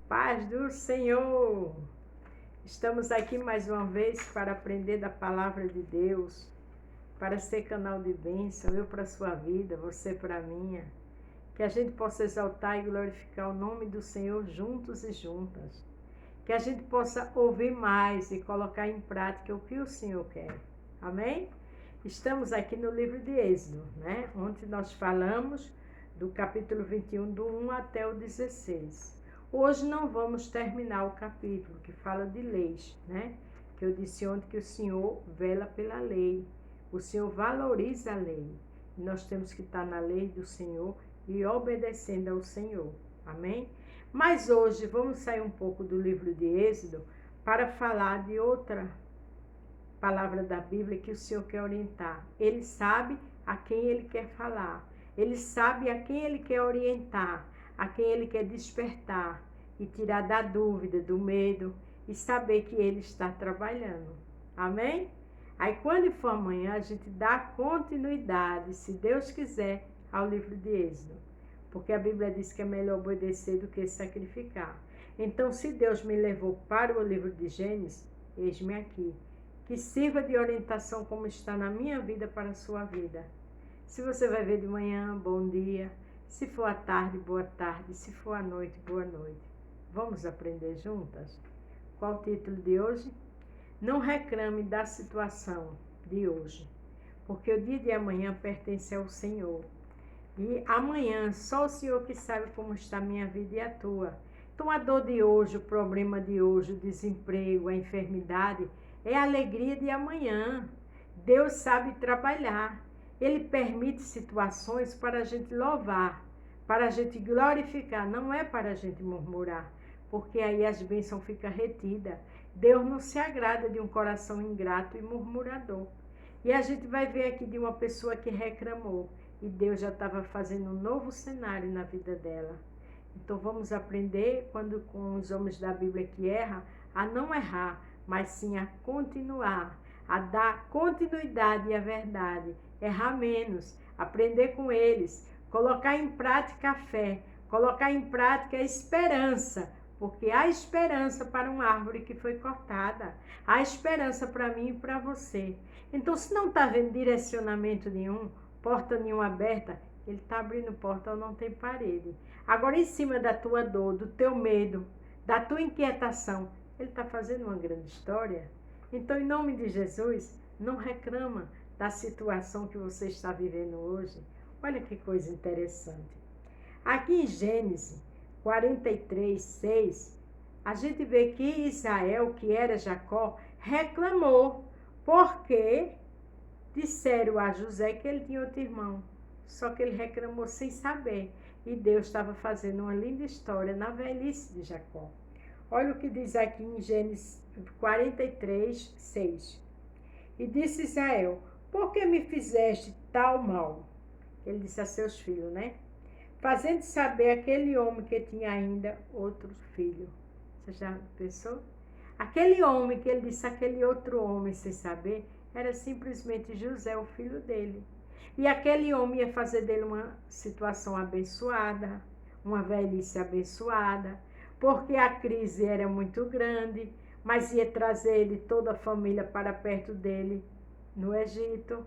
Paz do Senhor! Estamos aqui mais uma vez para aprender da palavra de Deus, para ser canal de bênção, eu para a sua vida, você para a minha. Que a gente possa exaltar e glorificar o nome do Senhor juntos e juntas. Que a gente possa ouvir mais e colocar em prática o que o Senhor quer. Amém? Estamos aqui no livro de Êxodo, né? Onde nós falamos do capítulo 21, do 1 até o 16. Hoje não vamos terminar o capítulo que fala de leis, né? Que eu disse ontem que o Senhor vela pela lei. O Senhor valoriza a lei. E nós temos que estar na lei do Senhor e obedecendo ao Senhor. Amém? Mas hoje vamos sair um pouco do livro de Êxodo para falar de outra palavra da Bíblia que o Senhor quer orientar. Ele sabe a quem ele quer falar. Ele sabe a quem ele quer orientar, a quem ele quer despertar e tirar da dúvida, do medo e saber que ele está trabalhando. Amém? Aí quando for amanhã a gente dá continuidade, se Deus quiser, ao livro de Êxodo. Porque a Bíblia diz que é melhor obedecer do que sacrificar. Então, se Deus me levou para o livro de Gênesis, eis-me aqui. Que sirva de orientação como está na minha vida para a sua vida. Se você vai ver de manhã, bom dia. Se for à tarde, boa tarde. Se for à noite, boa noite. Vamos aprender juntas? Qual o título de hoje? Não reclame da situação de hoje, porque o dia de amanhã pertence ao Senhor. E amanhã, só o Senhor que sabe como está a minha vida e a tua. Então a dor de hoje, o problema de hoje, o desemprego, a enfermidade, é a alegria de amanhã. Deus sabe trabalhar. Ele permite situações para a gente louvar, para a gente glorificar, não é para a gente murmurar, porque aí as bênçãos ficam retidas. Deus não se agrada de um coração ingrato e murmurador. E a gente vai ver aqui de uma pessoa que reclamou, e Deus já estava fazendo um novo cenário na vida dela. Então vamos aprender, quando com os homens da Bíblia que erram, a não errar, mas sim a continuar, a dar continuidade à verdade, errar menos, aprender com eles, colocar em prática a fé, colocar em prática a esperança, porque há esperança para uma árvore que foi cortada, há esperança para mim e para você. Então, se não está vendo direcionamento nenhum, porta nenhuma aberta, ele está abrindo porta ou não tem parede. Agora, em cima da tua dor, do teu medo, da tua inquietação, ele está fazendo uma grande história. Então, em nome de Jesus, não reclama da situação que você está vivendo hoje. Olha que coisa interessante. Aqui em Gênesis 43, 6, a gente vê que Israel, que era Jacó, reclamou, porque disseram a José que ele tinha outro irmão. Só que ele reclamou sem saber. E Deus estava fazendo uma linda história na velhice de Jacó. Olha o que diz aqui em Gênesis 43, 6. E disse Israel: por que me fizeste tal mal? Ele disse a seus filhos, né? Fazendo saber aquele homem que tinha ainda outro filho. Você já pensou? Aquele homem que ele disse, aquele outro homem sem saber, era simplesmente José, o filho dele. E aquele homem ia fazer dele uma situação abençoada, uma velhice abençoada, porque a crise era muito grande, mas ia trazer ele, toda a família, para perto dele no Egito.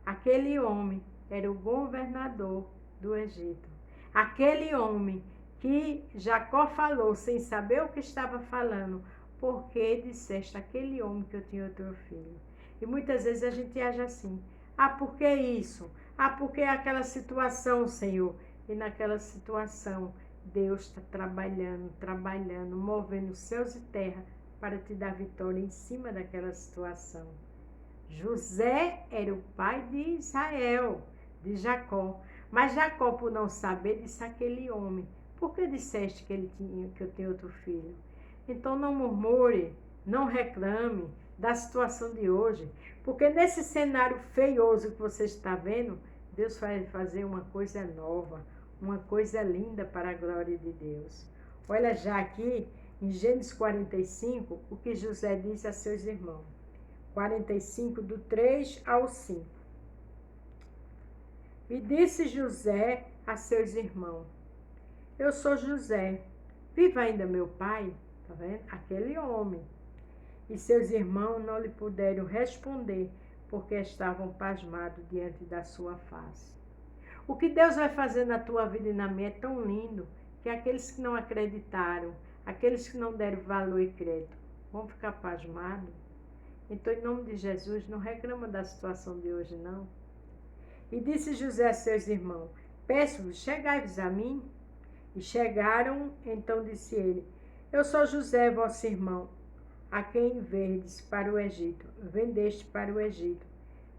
Aquele homem era o governador do Egito. Aquele homem que Jacó falou sem saber o que estava falando, porque disseste aquele homem que eu tinha outro filho. E muitas vezes a gente age assim: ah, por que isso? Ah, porque aquela situação, Senhor. E naquela situação, Deus está trabalhando, movendo céus e terra para te dar vitória em cima daquela situação. José era o pai de Israel, de Jacó. Mas Jacó, por não saber, disse àquele homem: por que disseste que eu tenho outro filho? Então não murmure, não reclame da situação de hoje, porque nesse cenário feioso que você está vendo, Deus vai fazer uma coisa nova, uma coisa linda para a glória de Deus. Olha já aqui em Gênesis 45, o que José disse a seus irmãos. 45, do 3 ao 5. E disse José a seus irmãos: eu sou José, Viva ainda meu pai? Está vendo? Aquele homem. E seus irmãos não lhe puderam responder, porque estavam pasmados diante da sua face. O que Deus vai fazer na tua vida e na minha é tão lindo, que aqueles que não acreditaram, aqueles que não deram valor e crédito, vão ficar pasmados. Então, em nome de Jesus, não reclama da situação de hoje, não. E disse José a seus irmãos: peço-vos, chegai-vos a mim. E chegaram, então disse ele: eu sou José, vosso irmão, a quem verdes para o Egito, vendeste para o Egito.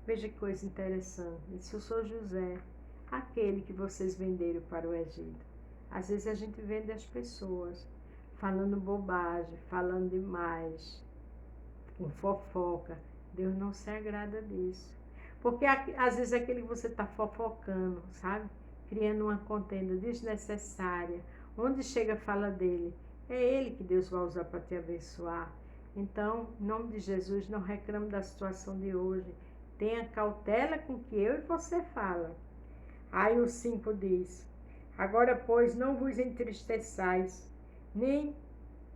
Veja que coisa interessante. Ele disse: eu sou José, aquele que vocês venderam para o Egito. Às vezes a gente vende as pessoas, falando bobagem, falando demais, com fofoca. Deus não se agrada disso. Porque às vezes aquele que você está fofocando, sabe? Criando uma contenda desnecessária. Onde chega a fala dele, é ele que Deus vai usar para te abençoar. Então, em nome de Jesus, não reclame da situação de hoje. Tenha cautela com o que eu e você fala. Aí o 5 diz: agora, pois, não vos entristeçais, nem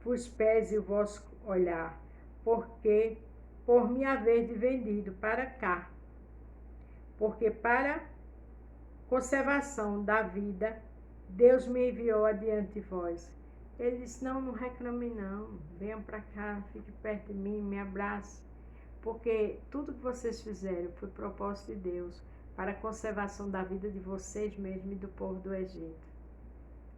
vos pese o vosso olhar, porque por me haver vendido para cá, porque para conservação da vida, Deus me enviou adiante de vós. Ele disse: não reclame não, venham para cá, fique perto de mim, me abrace, porque tudo que vocês fizeram foi propósito de Deus, para a conservação da vida de vocês mesmos e do povo do Egito.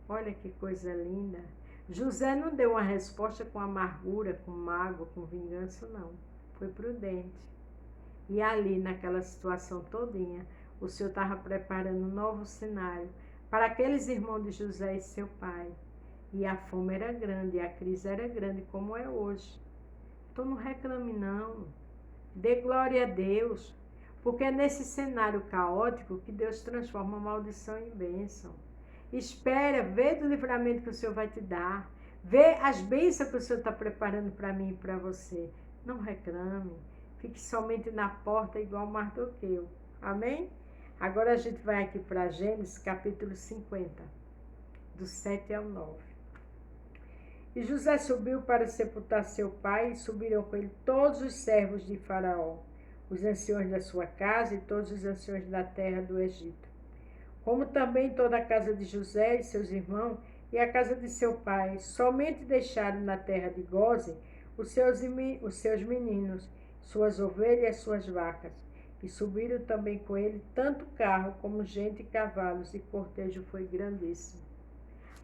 Olha que coisa linda. José não deu uma resposta com amargura, com mágoa, com vingança, não. Foi prudente. E ali, naquela situação todinha, o Senhor estava preparando um novo cenário para aqueles irmãos de José e seu pai. E a fome era grande, e a crise era grande, como é hoje. Então não reclame não. Dê glória a Deus. Porque é nesse cenário caótico que Deus transforma a maldição em bênção. Espera, vê do livramento que o Senhor vai te dar. Vê as bênçãos que o Senhor está preparando para mim e para você. Não reclame. Fique somente na porta igual Mardoqueu. Amém? Agora a gente vai aqui para Gênesis capítulo 50, do 7 ao 9. E José subiu para sepultar seu pai, e subiram com ele todos os servos de Faraó, os anciões da sua casa e todos os anciões da terra do Egito, como também toda a casa de José e seus irmãos e a casa de seu pai. Somente deixaram na terra de Gósen os seus meninos, suas ovelhas e as suas vacas. E subiram também com ele tanto carro como gente e cavalos, e o cortejo foi grandíssimo.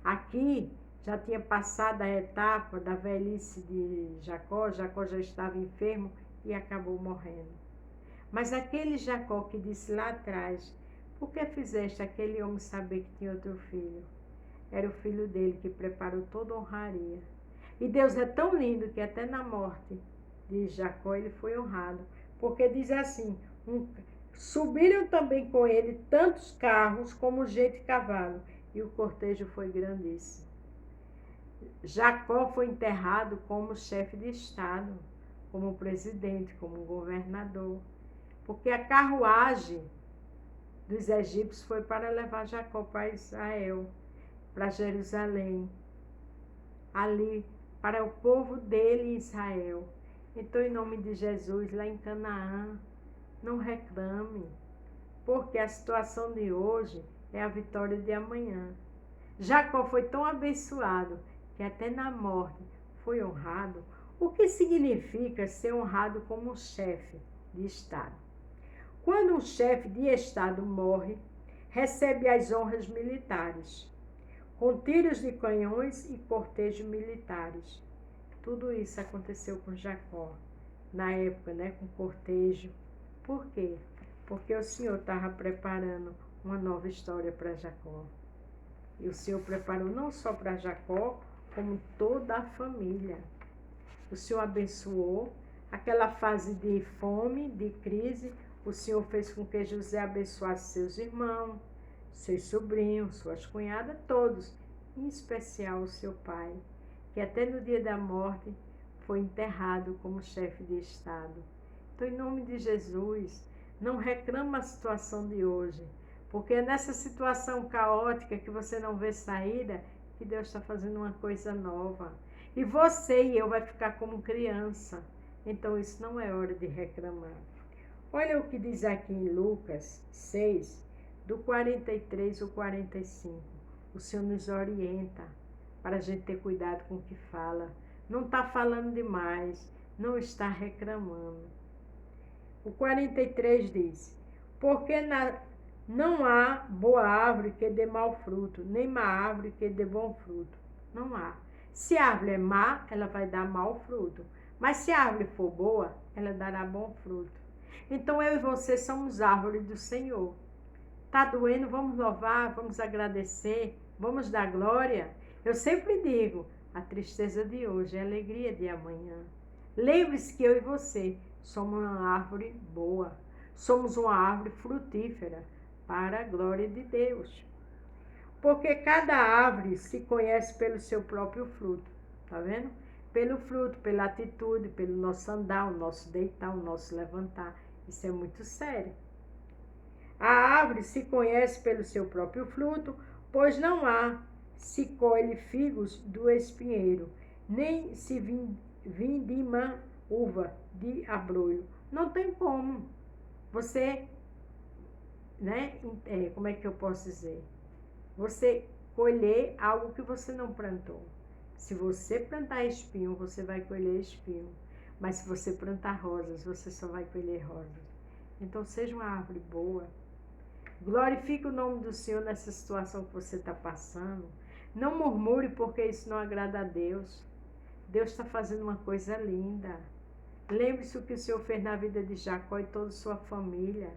Aqui já tinha passado a etapa da velhice de Jacó. Jacó já estava enfermo e acabou morrendo. Mas aquele Jacó que disse lá atrás: por que fizeste aquele homem saber que tinha outro filho? Era o filho dele que preparou toda a honraria. E Deus é tão lindo que até na morte de Jacó ele foi honrado. Porque diz assim: subiram também com ele tantos carros como gente e cavalo, e o cortejo foi grandíssimo. Jacó foi enterrado como chefe de estado, como presidente, como governador, porque a carruagem dos egípcios foi para levar Jacó para Israel, para Jerusalém, ali para o povo dele em Israel. Então, em nome de Jesus, lá em Canaã, não reclame, porque a situação de hoje é a vitória de amanhã. Jacó foi tão abençoado que até na morte foi honrado. O que significa ser honrado como um chefe de Estado? Quando um chefe de Estado morre, recebe as honras militares, com tiros de canhões e cortejos militares. Tudo isso aconteceu com Jacó, na época, com cortejo. Por quê? Porque o Senhor estava preparando uma nova história para Jacó. E o Senhor preparou não só para Jacó, como toda a família. O Senhor abençoou aquela fase de fome, de crise. O Senhor fez com que José abençoasse seus irmãos, seus sobrinhos, suas cunhadas, todos, em especial o seu pai, que até no dia da morte foi enterrado como chefe de Estado. Então, em nome de Jesus, não reclama a situação de hoje, porque é nessa situação caótica que você não vê saída que Deus está fazendo uma coisa nova. E você e eu vai ficar como criança. Então isso não é hora de reclamar. Olha o que diz aqui em Lucas 6, do 43 ao 45. O Senhor nos orienta para a gente ter cuidado com o que fala. Não está falando demais, não está reclamando. O 43 diz: porque não há boa árvore que dê mau fruto, nem má árvore que dê bom fruto. Não há. Se a árvore é má, ela vai dar mau fruto. Mas se a árvore for boa, ela dará bom fruto. Então eu e você somos árvores do Senhor. Está doendo? Vamos louvar, vamos agradecer, vamos dar glória. Eu sempre digo, a tristeza de hoje é a alegria de amanhã. Lembre-se que eu e você somos uma árvore boa. Somos uma árvore frutífera para a glória de Deus. Porque cada árvore se conhece pelo seu próprio fruto. Tá vendo? Pelo fruto, pela atitude, pelo nosso andar, o nosso deitar, o nosso levantar. Isso é muito sério. A árvore se conhece pelo seu próprio fruto, pois não há se colhe figos do espinheiro, nem se vindima uva de abrolho. Não tem como. Você, como é que eu posso dizer? Você colher algo que você não plantou. Se você plantar espinho, você vai colher espinho. Mas se você plantar rosas, você só vai colher rosas. Então seja uma árvore boa. Glorifique o nome do Senhor nessa situação que você está passando. Não murmure, porque isso não agrada a Deus. Deus está fazendo uma coisa linda. Lembre-se o que o Senhor fez na vida de Jacó e toda a sua família.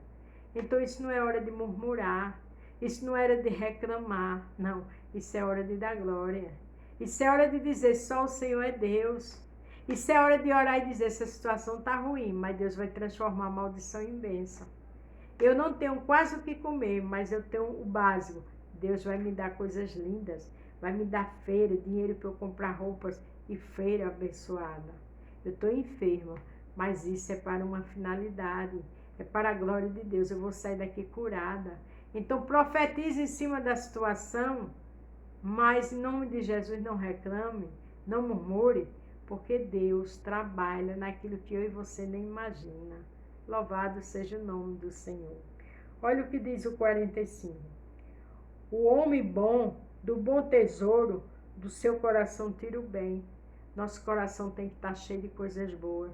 Então isso não é hora de murmurar. Isso não é hora de reclamar. Não, isso é hora de dar glória. Isso é hora de dizer só o Senhor é Deus. Isso é hora de orar e dizer essa situação está ruim, mas Deus vai transformar a maldição em bênção. Eu não tenho quase o que comer, mas eu tenho o básico. Deus vai me dar coisas lindas. Vai me dar feira, dinheiro para eu comprar roupas e feira abençoada. Eu estou enferma, mas isso é para uma finalidade. É para a glória de Deus. Eu vou sair daqui curada. Então profetize em cima da situação, mas em nome de Jesus não reclame, não murmure, porque Deus trabalha naquilo que eu e você nem imagina. Louvado seja o nome do Senhor. Olha o que diz o 45. O homem bom, do bom tesouro, do seu coração tira o bem. Nosso coração tem que estar cheio de coisas boas.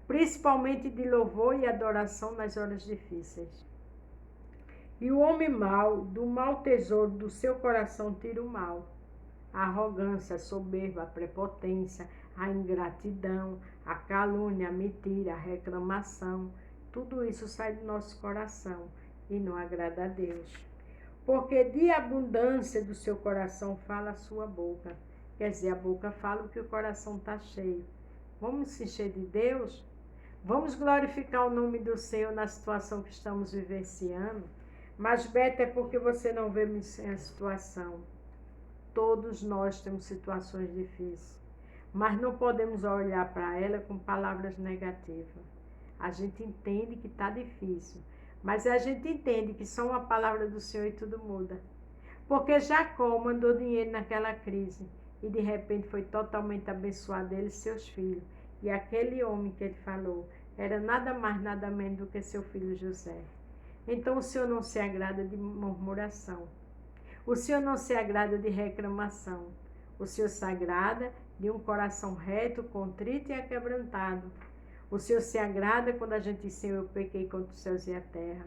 Principalmente de louvor e adoração nas horas difíceis. E o homem mau, do mau tesouro do seu coração tira o mal. A arrogância, a soberba, a prepotência, a ingratidão, a calúnia, a mentira, a reclamação. Tudo isso sai do nosso coração e não agrada a Deus. Porque de abundância do seu coração fala a sua boca. Quer dizer, a boca fala o que o coração está cheio. Vamos se encher de Deus? Vamos glorificar o nome do Senhor na situação que estamos vivenciando? Mas, Beta, é porque você não vê a situação. Todos nós temos situações difíceis. Mas não podemos olhar para ela com palavras negativas. A gente entende que está difícil, mas a gente entende que só uma palavra do Senhor e tudo muda. Porque Jacó mandou dinheiro naquela crise e de repente foi totalmente abençoado ele e seus filhos. E aquele homem que ele falou era nada mais, nada menos do que seu filho José. Então o Senhor não se agrada de murmuração. O Senhor não se agrada de reclamação. O Senhor se agrada de um coração reto, contrito e aquebrantado. O Senhor se agrada quando a gente diz, Senhor, eu pequei contra os céus e a terra.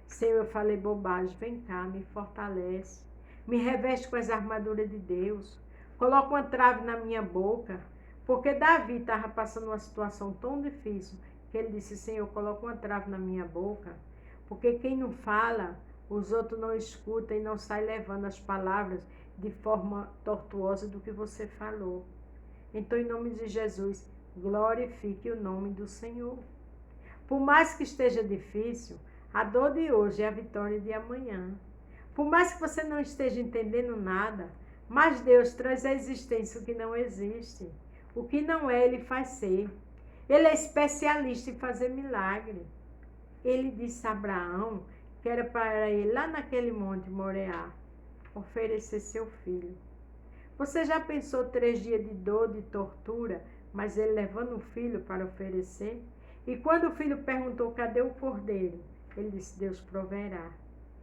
Senhor, eu falei bobagem, vem cá, me fortalece. Me reveste com as armaduras de Deus. Coloca uma trave na minha boca. Porque Davi estava passando uma situação tão difícil que ele disse, Senhor, coloca uma trave na minha boca. Porque quem não fala, os outros não escutam e não saem levando as palavras de forma tortuosa do que você falou. Então, em nome de Jesus, glorifique o nome do Senhor. Por mais que esteja difícil, a dor de hoje é a vitória de amanhã. Por mais que você não esteja entendendo nada, mas Deus traz à existência o que não existe. O que não é, Ele faz ser. Ele é especialista em fazer milagre. Ele disse a Abraão que era para ele, lá naquele monte Moriá, oferecer seu filho. Você já pensou 3 dias de dor, de tortura, mas ele levando o filho para oferecer? E quando o filho perguntou, cadê o cordeiro? Ele disse, Deus proverá.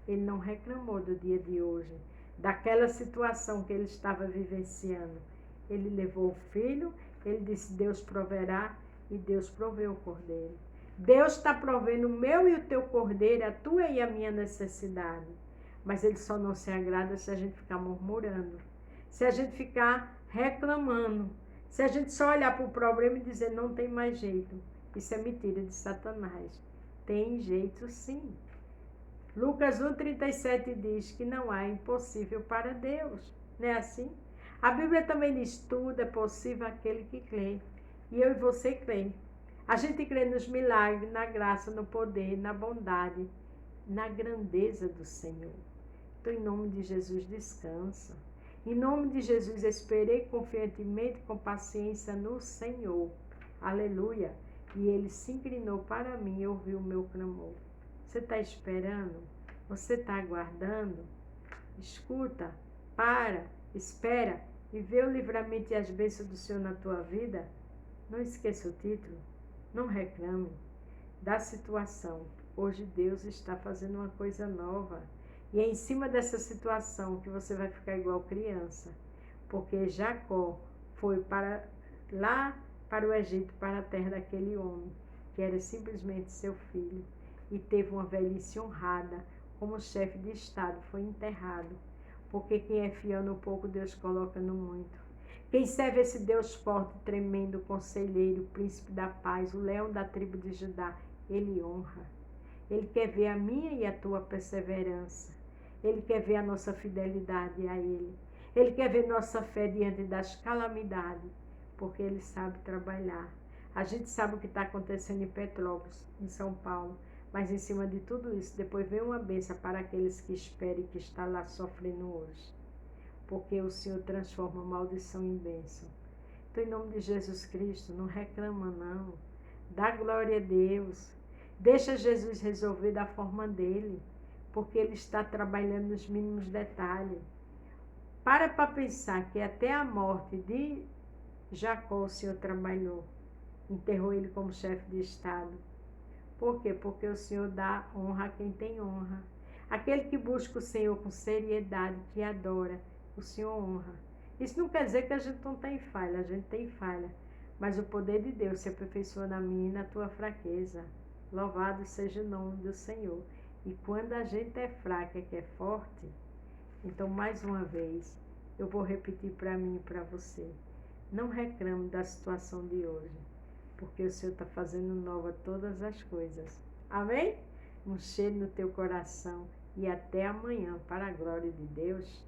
Ele não reclamou do dia de hoje, daquela situação que ele estava vivenciando. Ele levou o filho, ele disse, Deus proverá, e Deus proveu o cordeiro. Deus está provendo o meu e o teu cordeiro, a tua e a minha necessidade. Mas ele só não se agrada se a gente ficar murmurando, se a gente ficar reclamando, se a gente só olhar para o problema e dizer não tem mais jeito. Isso é mentira de Satanás. Tem jeito sim. Lucas 1,37 diz que não há impossível para Deus. Não é assim? A Bíblia também diz, tudo é possível àquele que crê. E eu e você crê. A gente crê nos milagres, na graça, no poder, na bondade, na grandeza do Senhor. Então, em nome de Jesus, descansa. Em nome de Jesus, esperei confiantemente, com paciência no Senhor. Aleluia. E ele se inclinou para mim e ouviu o meu clamor. Você está esperando? Você está aguardando? Escuta, para, espera e vê o livramento e as bênçãos do Senhor na tua vida. Não esqueça o título. Não reclame da situação. Hoje Deus está fazendo uma coisa nova. E é em cima dessa situação que você vai ficar igual criança. Porque Jacó foi lá para o Egito, para a terra daquele homem, que era simplesmente seu filho. E teve uma velhice honrada, como chefe de Estado, foi enterrado. Porque quem é fiel no pouco, Deus coloca no muito. Quem serve esse Deus forte, tremendo, conselheiro, príncipe da paz, o leão da tribo de Judá, ele honra. Ele quer ver a minha e a tua perseverança. Ele quer ver a nossa fidelidade a Ele. Ele quer ver nossa fé diante das calamidades, porque Ele sabe trabalhar. A gente sabe o que está acontecendo em Petrópolis, em São Paulo, mas em cima de tudo isso, depois vem uma bênção para aqueles que esperam e que estão lá sofrendo hoje. Porque o Senhor transforma maldição em bênção. Então, em nome de Jesus Cristo, não reclama não. Dá glória a Deus. Deixa Jesus resolver da forma dele, porque ele está trabalhando nos mínimos detalhes. Para pensar que até a morte de Jacó o Senhor trabalhou. Enterrou ele como chefe de Estado. Por quê? Porque o Senhor dá honra a quem tem honra. Aquele que busca o Senhor com seriedade, que adora, o Senhor honra. Isso não quer dizer que a gente não tem falha, a gente tem falha. Mas o poder de Deus se aperfeiçoa na minha e na tua fraqueza. Louvado seja o nome do Senhor. E quando a gente é fraca, que é forte, então mais uma vez, eu vou repetir para mim e para você. Não reclame da situação de hoje, porque o Senhor está fazendo nova todas as coisas. Amém? Um cheiro no teu coração e até amanhã, para a glória de Deus.